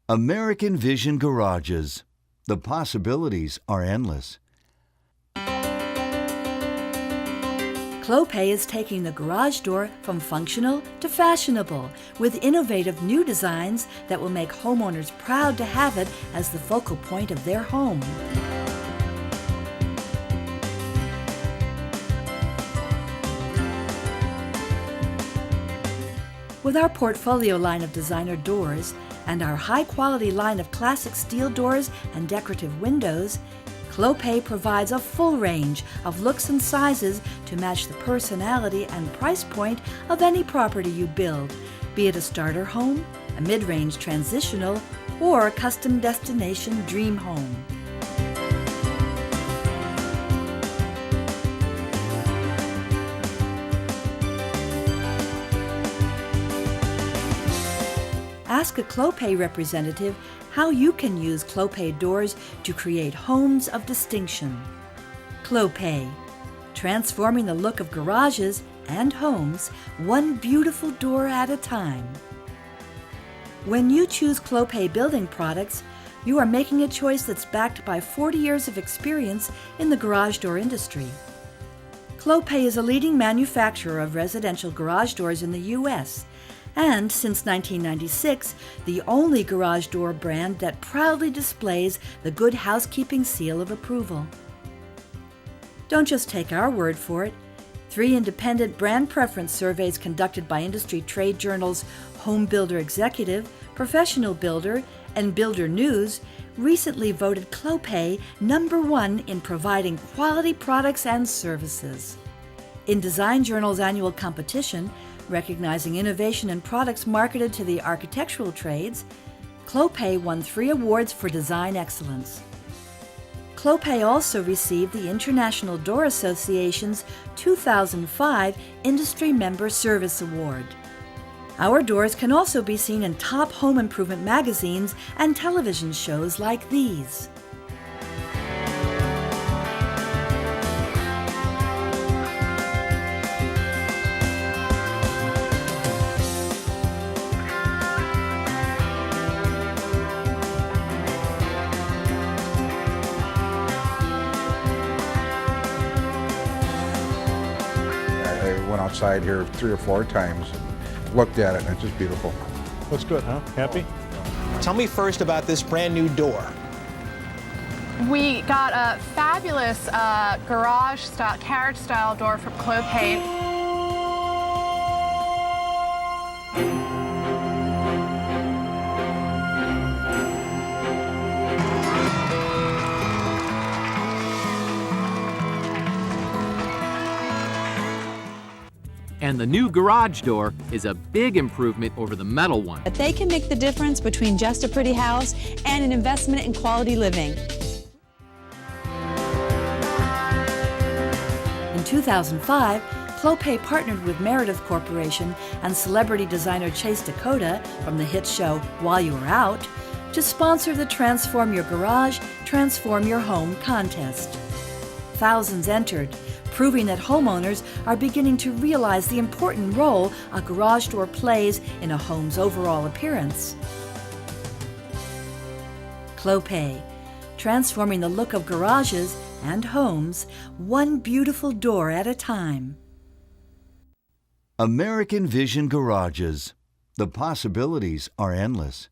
American Vision Garages. The possibilities are endless. Clopay is taking the garage door from functional to fashionable with innovative new designs that will make homeowners proud to have it as the focal point of their home. With our portfolio line of designer doors and our high-quality line of classic steel doors and decorative windows, Clopay provides a full range of looks and sizes to match the personality and price point of any property you build, be it a starter home, a mid-range transitional, or a custom destination dream home. Ask a Clopay representative how you can use Clopay doors to create homes of distinction. Clopay, transforming the look of garages and homes one beautiful door at a time. When you choose Clopay building products, you are making a choice that's backed by 40 years of experience in the garage door industry. Clopay is a leading manufacturer of residential garage doors in the U.S., and since 1996, the only garage door brand that proudly displays the Good Housekeeping seal of approval. Don't just take our word for it. 3 independent brand preference surveys conducted by industry trade journals Home Builder Executive, Professional Builder, and Builder News recently voted Clopay #1 in providing quality products and services. In Design Journal's annual competition, recognizing innovation in products marketed to the architectural trades, Clopay won 3 awards for design excellence. Clopay also received the International Door Association's 2005 Industry Member Service Award. Our doors can also be seen in top home improvement magazines and television shows like these. I went outside here 3 or 4 times and looked at it, and it's just beautiful. Looks good, huh? Happy? Tell me first about this brand new door. We got a fabulous garage style, carriage style door from Clopay. And the new garage door is a big improvement over the metal one. But they can make the difference between just a pretty house and an investment in quality living. In 2005, Clopay partnered with Meredith Corporation and celebrity designer Chase Dakota from the hit show While You Were Out to sponsor the Transform Your Garage, Transform Your Home contest. Thousands entered, proving that homeowners are beginning to realize the important role a garage door plays in a home's overall appearance. Clopay, transforming the look of garages and homes one beautiful door at a time. American Vision Garages. The possibilities are endless.